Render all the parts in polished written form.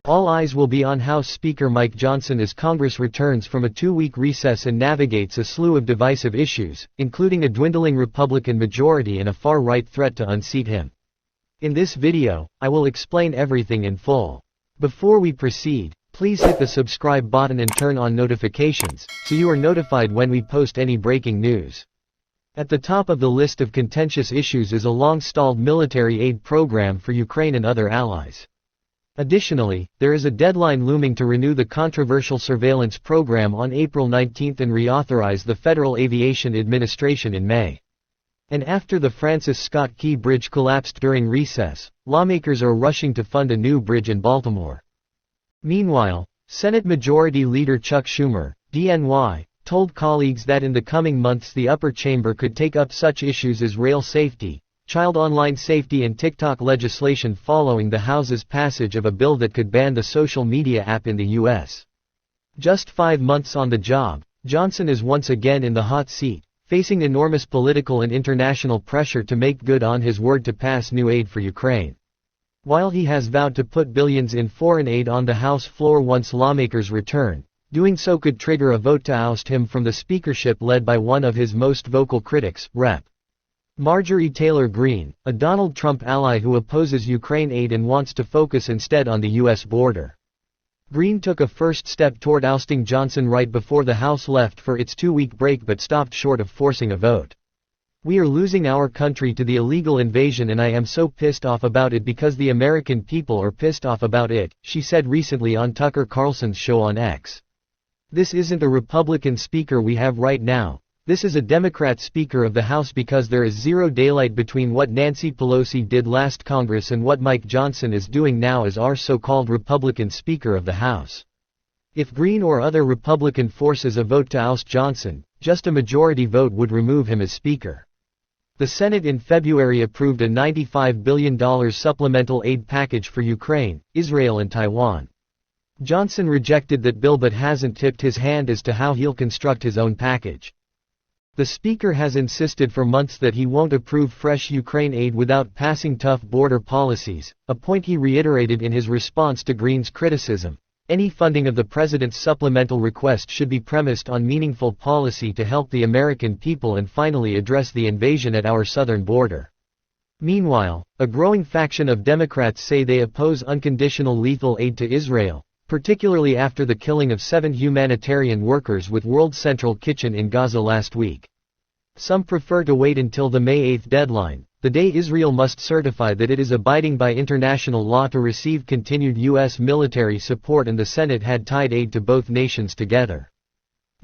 All eyes will be on House Speaker Mike Johnson as Congress returns from a 2-week recess and navigates a slew of divisive issues, including a dwindling Republican majority and a far-right threat to unseat him. In this video, I will explain everything in full. Before we proceed, please hit the subscribe button and turn on notifications, so you are notified when we post any breaking news. At the top of the list of contentious issues is a long-stalled military aid program for Ukraine and other allies. Additionally, there is a deadline looming to renew the controversial surveillance program on April 19 and reauthorize the Federal Aviation Administration in May. And after the Francis Scott Key Bridge collapsed during recess, lawmakers are rushing to fund a new bridge in Baltimore. Meanwhile, Senate Majority Leader Chuck Schumer, DNY, told colleagues that in the coming months the upper chamber could take up such issues as rail safety, child online safety and TikTok legislation following the House's passage of a bill that could ban the social media app in the U.S. Just 5 months on the job, Johnson is once again in the hot seat, facing enormous political and international pressure to make good on his word to pass new aid for Ukraine. While he has vowed to put billions in foreign aid on the House floor once lawmakers return, doing so could trigger a vote to oust him from the speakership led by one of his most vocal critics, Rep. Marjorie Taylor Greene, a Donald Trump ally who opposes Ukraine aid and wants to focus instead on the U.S. border. Greene took a first step toward ousting Johnson right before the House left for its 2-week break but stopped short of forcing a vote. "We are losing our country to the illegal invasion and I am so pissed off about it because the American people are pissed off about it," she said recently on Tucker Carlson's show on X. "This isn't a Republican speaker we have right now. This is a Democrat Speaker of the House because there is zero daylight between what Nancy Pelosi did last Congress and what Mike Johnson is doing now as our so-called Republican Speaker of the House. If Greene or other Republican forces a vote to oust Johnson, just a majority vote would remove him as Speaker." The Senate in February approved a $95 billion supplemental aid package for Ukraine, Israel and Taiwan. Johnson rejected that bill but hasn't tipped his hand as to how he'll construct his own package. The Speaker has insisted for months that he won't approve fresh Ukraine aid without passing tough border policies, a point he reiterated in his response to Greene's criticism. Any funding of the president's supplemental request should be premised on meaningful policy to help the American people and finally address the invasion at our southern border. Meanwhile, a growing faction of Democrats say they oppose unconditional lethal aid to Israel, particularly after the killing of 7 humanitarian workers with World Central Kitchen in Gaza last week. Some prefer to wait until the May 8 deadline, the day Israel must certify that it is abiding by international law to receive continued U.S. military support, and the Senate had tied aid to both nations together.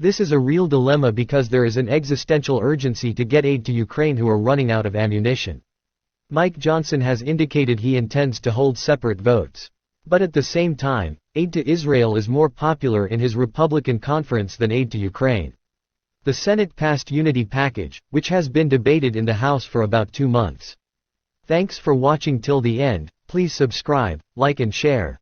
This is a real dilemma because there is an existential urgency to get aid to Ukraine who are running out of ammunition. Mike Johnson has indicated he intends to hold separate votes. But at the same time, aid to Israel is more popular in his Republican conference than aid to Ukraine. The Senate passed Unity Package, which has been debated in the House for about 2 months. Thanks for watching till the end. Please subscribe, like and share.